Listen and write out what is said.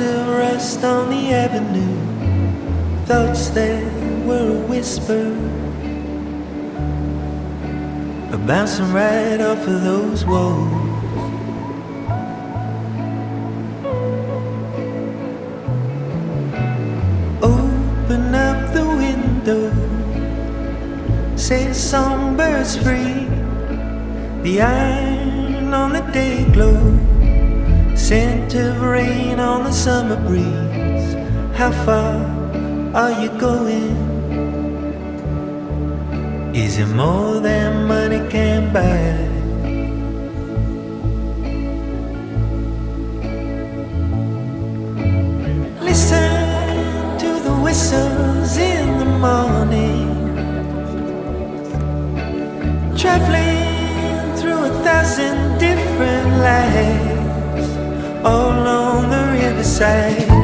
of rust on the avenue, thoughts that were a whisper are bouncing right off of those walls. Open up the window, say songbirds free. The iron on the day glow, scent of rain on the summer breeze. How far are you going? Is it more than money can buy? Listen to the whistles in the morning, traveling through 1,000 different lives, all on the riverside.